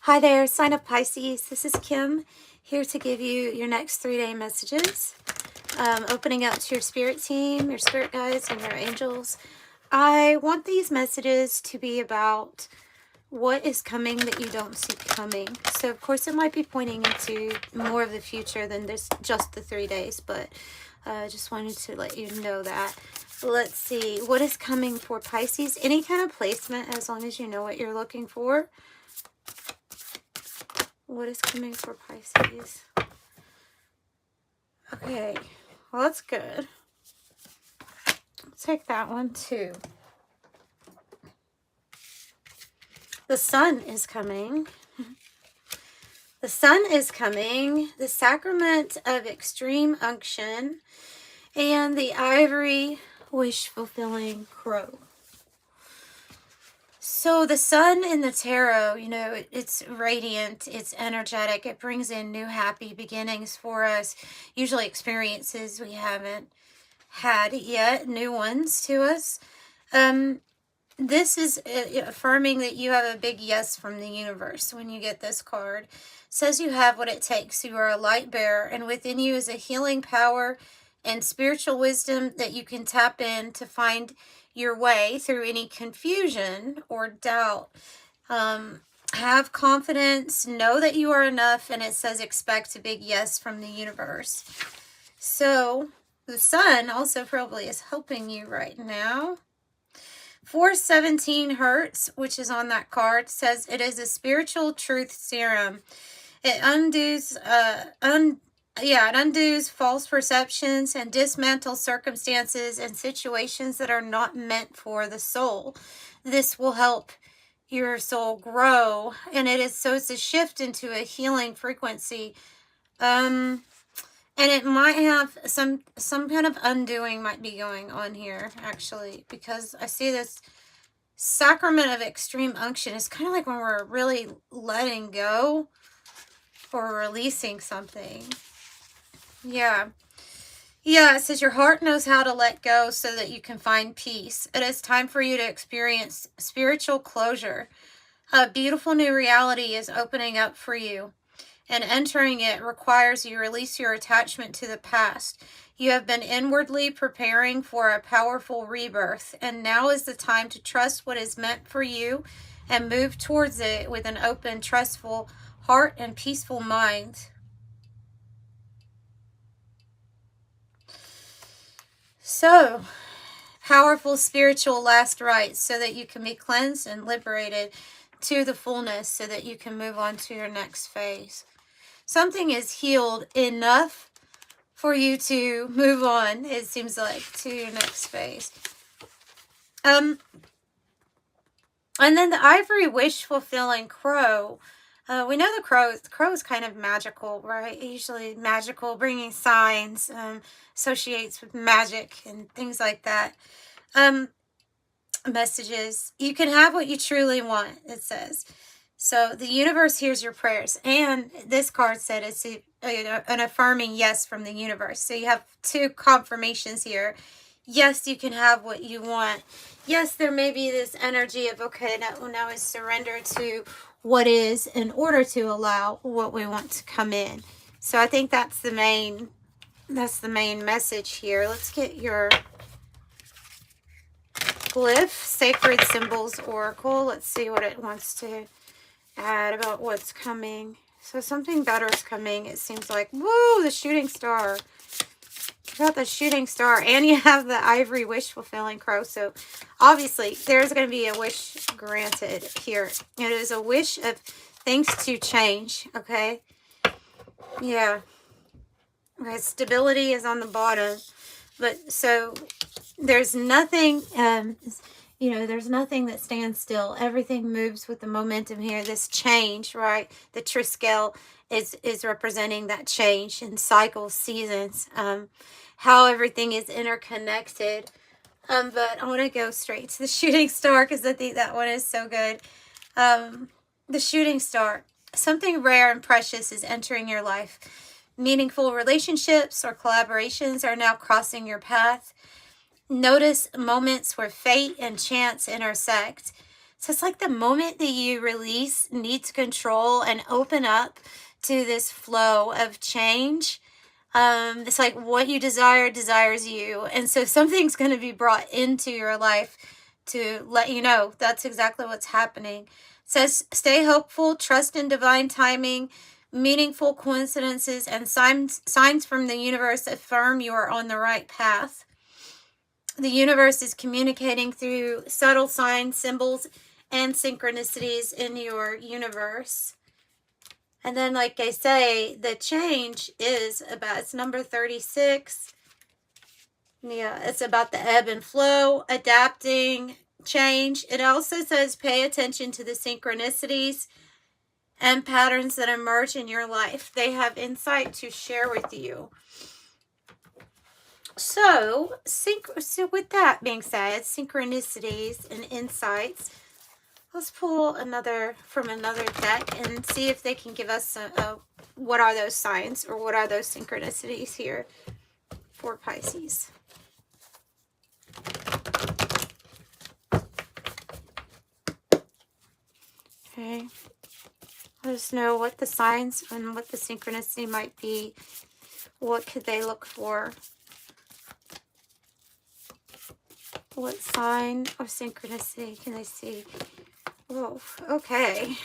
Hi there, sign of Pisces. This is Kim, here to give you your next 3-day messages. Opening up to your spirit team, your spirit guides, and your angels. I want these messages to be about what is coming that you don't see coming. So, of course, it might be pointing into more of the future than just the 3 days, but I just wanted to let you know that. Let's see, what is coming for Pisces? Any kind of placement, as long as you know what you're looking for. What is coming for Pisces? Okay, well, that's good. I'll take that one too. The sun is coming. The sun is coming. The sacrament of extreme unction and the ivory wish-fulfilling crow. So the sun in the tarot, you know, it's radiant, it's energetic, it brings in new happy beginnings for us, usually experiences we haven't had yet, new ones to us. This is affirming that you have a big yes from the universe when you get this card. It says you have what it takes. You are a light bearer, and within you is a healing power and spiritual wisdom that you can tap in to find your way through any confusion or doubt. Have confidence, know that you are enough, and it says expect a big yes from the universe. So the sun also probably is helping you right now. 417 Hertz, which is on that card, says it is a spiritual truth serum. It undoes it undoes false perceptions and dismantles circumstances and situations that are not meant for the soul. This will help your soul grow, and it's a shift into a healing frequency. And it might have some kind of undoing might be going on here, actually, because I see this sacrament of extreme unction. It's kind of like when we're really letting go or releasing something. Yeah, it says your heart knows how to let go so that you can find peace. It is time for you to experience spiritual closure. A beautiful new reality is opening up for you, and entering it requires you release your attachment to the past. You have been inwardly preparing for a powerful rebirth, and now is the time to trust what is meant for you and move towards it with an open, trustful heart and peaceful mind. So, powerful spiritual last rites so that you can be cleansed and liberated to the fullness so that you can move on to your next phase. Something is healed enough for you to move on, it seems like, to your next phase. And then the ivory wish-fulfilling crow. We know the crow is kind of magical, right? Usually magical, bringing signs, associates with magic and things like that. Messages. You can have what you truly want, it says. So the universe hears your prayers. And this card said it's an affirming yes from the universe. So you have two confirmations here. Yes, you can have what you want. Yes, there may be this energy of, okay, now is surrender to what is in order to allow what we want to come in. So I think that's the main message here. Let's get your glyph, Sacred Symbols Oracle. Let's see what it wants to add about what's coming. So something better is coming. It seems like, woo, the shooting star. About the shooting star, and you have the ivory wish-fulfilling crow. So obviously there's going to be a wish granted here. It is a wish of things to change, okay? Yeah. Okay, stability is on the bottom. But so there's nothing, there's nothing that stands still. Everything moves with the momentum here. This change, right? The Triskel is representing that change in cycles, seasons, how everything is interconnected. But I want to go straight to the shooting star because I think that one is so good. The shooting star. Something rare and precious is entering your life. Meaningful relationships or collaborations are now crossing your path. Notice moments where fate and chance intersect. So it's like the moment that you release need to control and open up to this flow of change. It's like what you desire desires you. And so something's going to be brought into your life to let you know that's exactly what's happening. It says, stay hopeful, trust in divine timing, meaningful coincidences, and signs from the universe affirm you are on the right path. The universe is communicating through subtle signs, symbols, and synchronicities in your universe. And then, like I say, the change is about, it's number 36. Yeah, it's about the ebb and flow, adapting, change. It also says pay attention to the synchronicities and patterns that emerge in your life. They have insight to share with you. So with that being said, synchronicities and insights, let's pull another from another deck and see if they can give us what are those signs or what are those synchronicities here for Pisces. Okay. Let us know what the signs and what the synchronicity might be. What could they look for? What sign or synchronicity can they see? Oh, okay.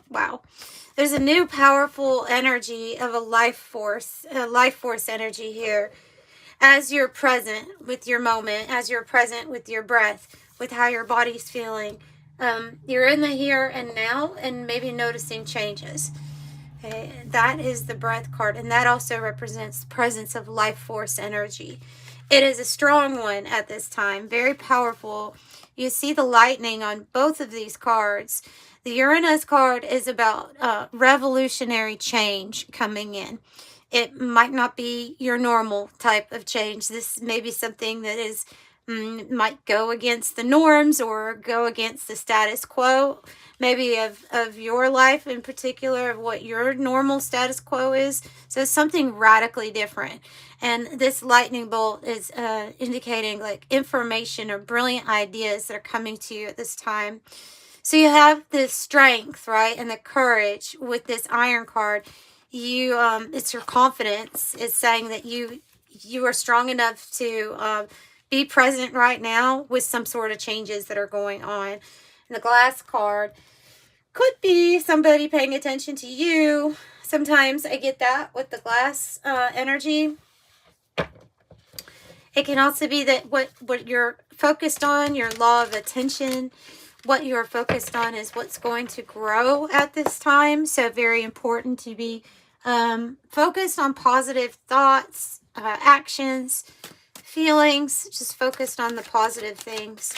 Wow. There's a new powerful energy of a life force energy here. As you're present with your moment, as you're present with your breath, with how your body's feeling, you're in the here and now and maybe noticing changes. Okay, that is the breath card, and that also represents the presence of life force energy. It is a strong one at this time, very powerful. You see the lightning on both of these cards. The Uranus card is about revolutionary change coming in. It might not be your normal type of change. This may be something that is might go against the norms or go against the status quo, maybe of your life in particular, of what your normal status quo is. So it's something radically different. And this lightning bolt is indicating like information or brilliant ideas that are coming to you at this time. So you have the strength, right, and the courage with this Iron card. You, it's your confidence. It's saying that you are strong enough to be present right now with some sort of changes that are going on. And the Glass card could be somebody paying attention to you. Sometimes I get that with the Glass energy. It can also be that what you're focused on, your law of attention, what you're focused on is what's going to grow at this time. So very important to be focused on positive thoughts, actions, feelings, just focused on the positive things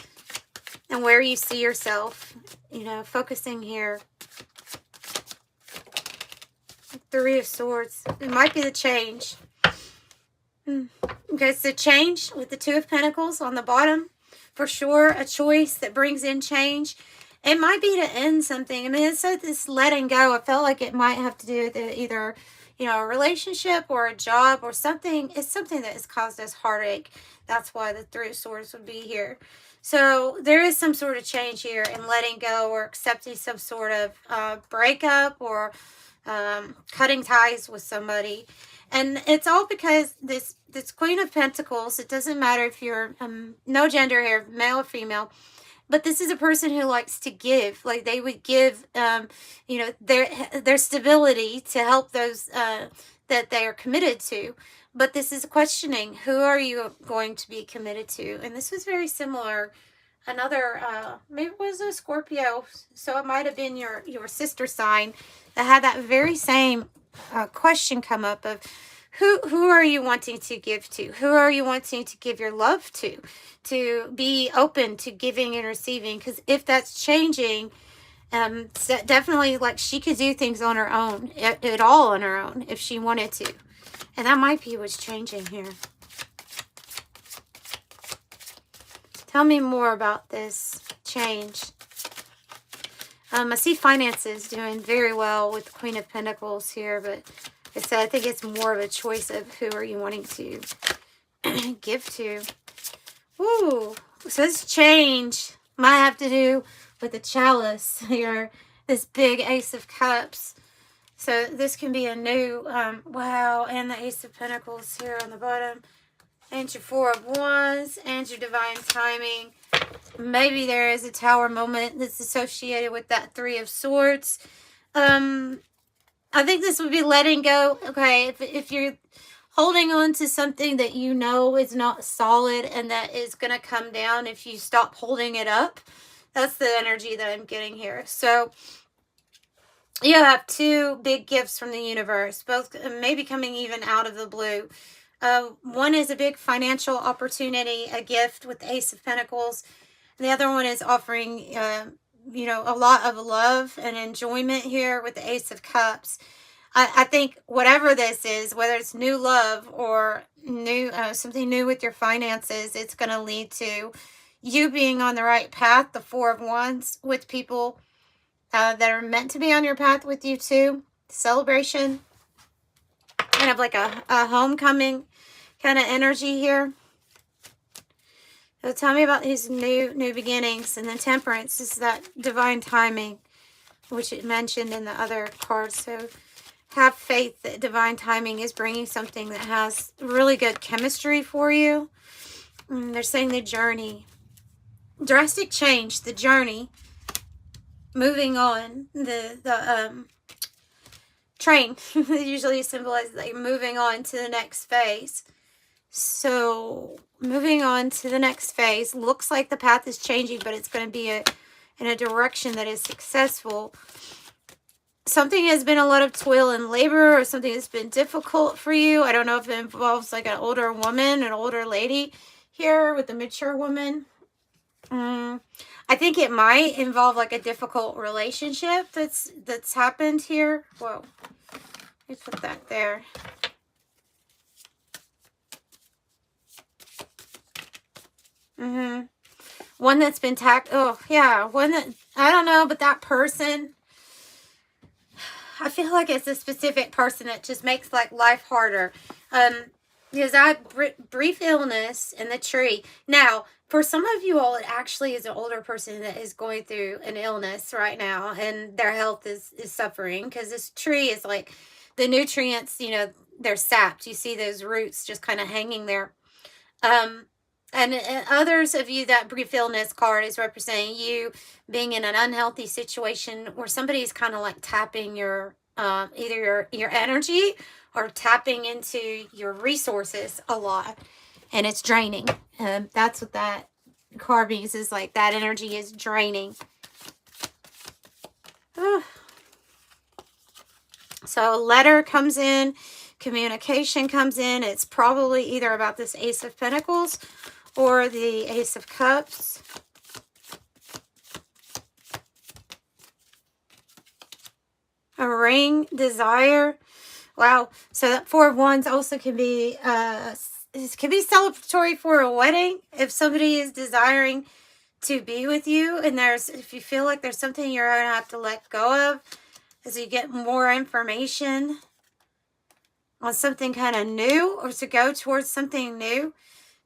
and where you see yourself, you know, focusing here. Three of Swords. It might be the change. Okay, so change with the Two of Pentacles on the bottom. For sure, a choice that brings in change. It might be to end something. I mean, it's like this letting go. I felt like it might have to do with either, you know, a relationship or a job or something. It's something that has caused us heartache. That's why the Three of Swords would be here. So there is some sort of change here in letting go or accepting some sort of breakup or cutting ties with somebody. And it's all because this Queen of Pentacles, it doesn't matter if you're no gender here, male or female, but this is a person who likes to give. Like they would give, you know, their stability to help those that they are committed to. But this is questioning, who are you going to be committed to? And this was very similar. Another, maybe it was a Scorpio, so it might have been your sister sign that had that very same question come up of who are you wanting to give to? Who are you wanting to give your love to be open to giving and receiving? Because if that's changing, definitely like she could do things on her own, it all on her own if she wanted to. And that might be what's changing here. Tell me more about this change. I see finances doing very well with the Queen of Pentacles here, but I think it's more of a choice of who are you wanting to give to. Ooh, so this change, Might have to do with the chalice here, this big Ace of Cups. So this can be a new, wow, and the Ace of Pentacles here on the bottom. And your Four of Wands, and your Divine Timing. Maybe there is a Tower moment that's associated with that Three of Swords. I think this would be letting go. Okay, if you're holding on to something that you know is not solid and that is going to come down if you stop holding it up, that's the energy that I'm getting here. So you have two big gifts from the universe, both maybe coming even out of the blue. One is a big financial opportunity, a gift with the Ace of Pentacles. The other one is offering, you know, a lot of love and enjoyment here with the Ace of Cups. I think whatever this is, whether it's new love or new something new with your finances, it's going to lead to you being on the right path, the Four of Wands, with people that are meant to be on your path with you too. Celebration. Kind of like a homecoming kind of energy here. So tell me about these new beginnings. And then Temperance is that divine timing, which it mentioned in the other cards. So have faith that divine timing is bringing something that has really good chemistry for you. They're saying the journey. Drastic change, the journey. Moving on. The train usually symbolizes like moving on to the next phase. So moving on to the next phase, looks like the path is changing, but it's going to be in a direction that is successful. Something has been a lot of toil and labor, or something that's been difficult for you. I don't know if it involves like an older woman, an older lady here with a mature woman. I think it might involve like a difficult relationship that's happened here. Whoa. Let me put that there. One that's been one that, I don't know, but that person, I feel like it's a specific person that just makes like life harder. Because I had brief illness in the tree. Now, for some of you all, it actually is an older person that is going through an illness right now, and their health is suffering, because this tree is like the nutrients, you know, they're sapped. You see those roots just kind of hanging there. And others of you, that brief illness card is representing you being in an unhealthy situation where somebody's kind of like tapping your, either your energy or tapping into your resources a lot. And it's draining. That's what that card means, is like that energy is draining. So a letter comes in, communication comes in. It's probably either about this Ace of Pentacles or the Ace of Cups. A ring, desire. Wow. So that Four of Wands also can be it can be celebratory for a wedding. If somebody is desiring to be with you, and if you feel like there's something you're going to have to let go of as you get more information on something kind of new, or to go towards something new.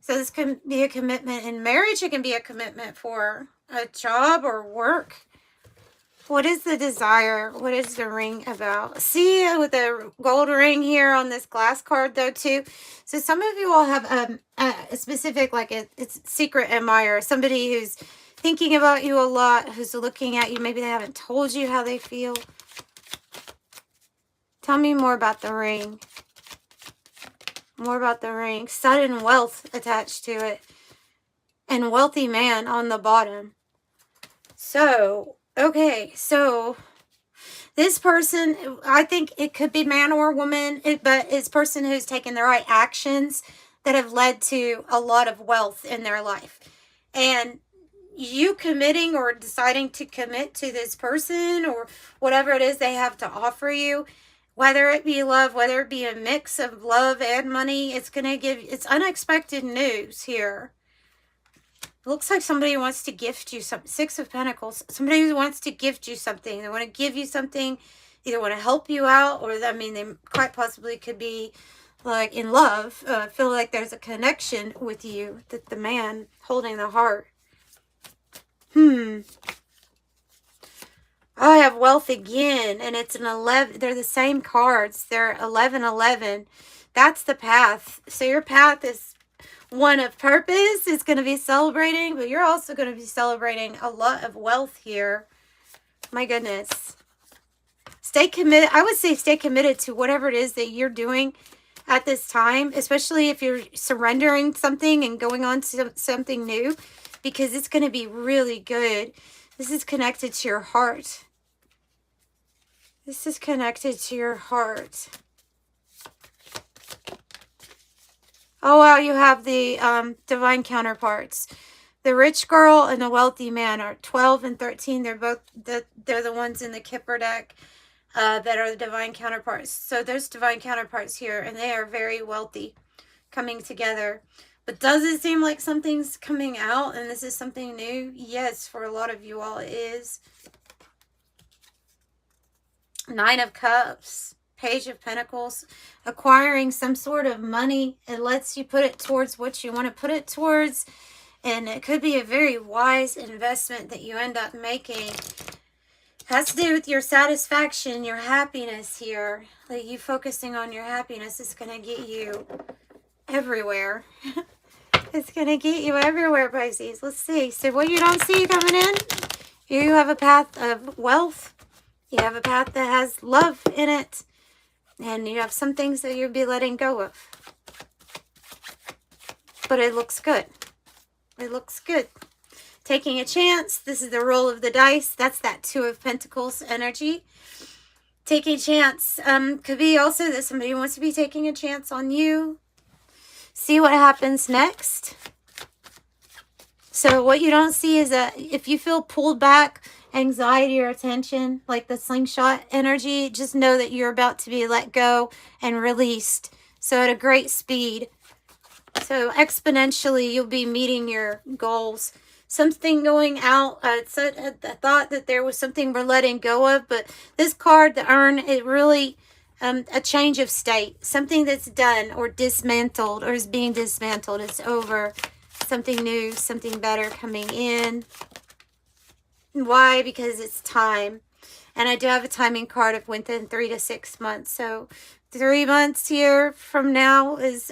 So this can be a commitment in marriage. It can be a commitment for a job or work. What is the desire? What is the ring about? See, with the gold ring here on this glass card, though, too. So some of you all have a specific, like, it's secret admirer. Somebody who's thinking about you a lot, who's looking at you. Maybe they haven't told you how they feel. Tell me more about the ring. More about the ring. Sudden wealth attached to it. And wealthy man on the bottom. So, okay. So, this person, I think it could be man or woman, but it's a person who's taken the right actions that have led to a lot of wealth in their life. And you committing or deciding to commit to this person or whatever it is they have to offer you, whether it be love, whether it be a mix of love and money, it's unexpected news here. It looks like somebody wants to gift you something. Six of Pentacles. Somebody who wants to gift you something. They want to give you something. Either want to help you out, or I mean, they quite possibly could be like in love. Feel like there's a connection with you. That the man holding the heart. Oh, I have wealth again, and it's an 11. They're the same cards. They're 1111. That's the path. So your path is one of purpose. It's going to be celebrating, but you're also going to be celebrating a lot of wealth here. My goodness. Stay committed. I would say stay committed to whatever it is that you're doing at this time, especially if you're surrendering something and going on to something new, because it's going to be really good. This is connected to your heart. This is connected to your heart. Oh, wow, you have the divine counterparts. The rich girl and the wealthy man are 12 and 13. They're both, they're the ones in the Kipper deck that are the divine counterparts. So there's divine counterparts here, and they are very wealthy coming together. But does it seem like something's coming out and this is something new? Yes, for a lot of you all it is. Nine of Cups, Page of Pentacles, acquiring some sort of money. It lets you put it towards what you want to put it towards. And it could be a very wise investment that you end up making. Has to do with your satisfaction, your happiness here. Like you focusing on your happiness is going to get you everywhere. It's going to get you everywhere, Pisces. Let's see. So what you don't see coming in, you have a path of wealth. You have a path that has love in it. And you have some things that you'll be letting go of. But it looks good. It looks good. Taking a chance. This is the roll of the dice. That's that Two of Pentacles energy. Taking a chance. Could be also that somebody wants to be taking a chance on you. See what happens next. So what you don't see is that if you feel pulled back, anxiety or attention, like the slingshot energy, just know that you're about to be let go and released. So at a great speed. So exponentially, you'll be meeting your goals. Something going out. I thought that there was something we're letting go of, but this card, the urn, it really, a change of state. Something that's done or dismantled or is being dismantled. It's over. Something new, something better coming in. Why? Because it's time. And I do have a timing card of within 3 to 6 months. So 3 months here from now is,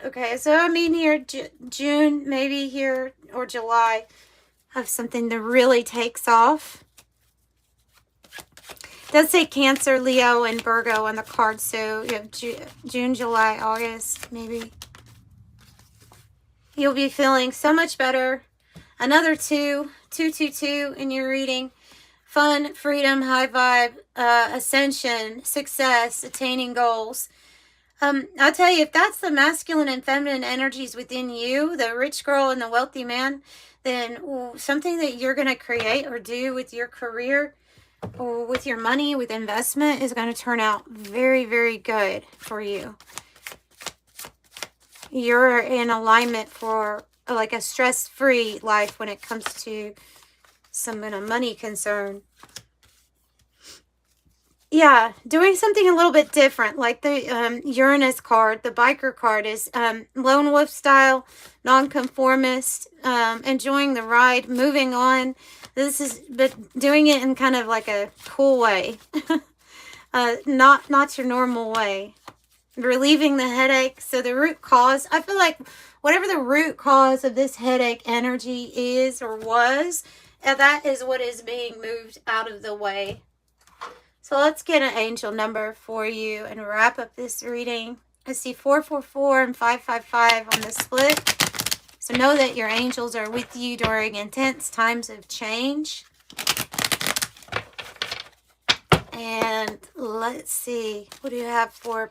okay, so I mean here, June, maybe here, or July, of something that really takes off. It does say Cancer, Leo, and Virgo on the card, so you have June, July, August, maybe. You'll be feeling so much better. Another 222 in your reading. Fun, freedom, high vibe, ascension, success, attaining goals. I'll tell you, if that's the masculine and feminine energies within you, the rich girl and the wealthy man, then something that you're going to create or do with your career or with your money, with investment, is going to turn out very, very good for you. You're in alignment for like a stress-free life when it comes to some kind of money concern. Yeah, doing something a little bit different, like the Uranus card, the biker card is lone wolf style, nonconformist, enjoying the ride, moving on. This is, but doing it in kind of like a cool way, not your normal way. Relieving the headache. So the root cause, I feel like whatever the root cause of this headache energy is or was, that is what is being moved out of the way. So let's get an angel number for you and wrap up this reading. I see 444 and 555 on the split. So know that your angels are with you during intense times of change. And let's see. What do you have for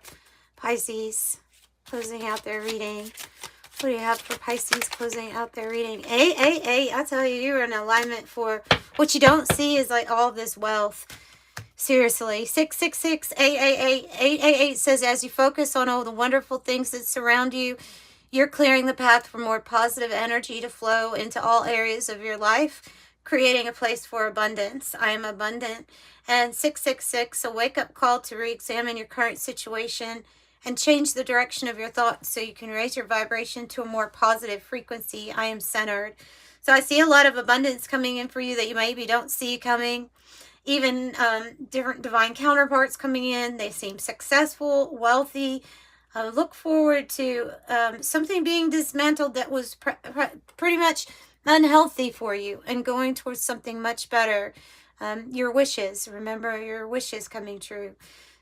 Pisces closing out their reading? What do you have for Pisces closing out their reading? 888. I tell you, you're in alignment for what you don't see is like all this wealth. Seriously, 666, 888, 888 says as you focus on all the wonderful things that surround you, you're clearing the path for more positive energy to flow into all areas of your life, creating a place for abundance. I am abundant. And 666, a wake-up call to re-examine your current situation and change the direction of your thoughts so you can raise your vibration to a more positive frequency. I am centered. So I see a lot of abundance coming in for you that you maybe don't see coming. Even different divine counterparts coming in. They seem successful, wealthy. Look forward to something being dismantled that was pretty much unhealthy for you and going towards something much better. Your wishes. Remember your wishes coming true.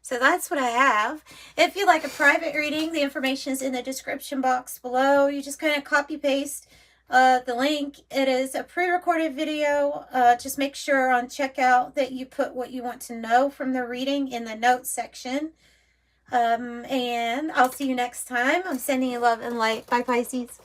So that's what I have. If you like a private reading, the information is in the description box below. You just kind of copy paste the link. It is a pre-recorded video. Just make sure on checkout that you put what you want to know from the reading in the notes section. And I'll see you next time. I'm sending you love and light. Bye, Pisces.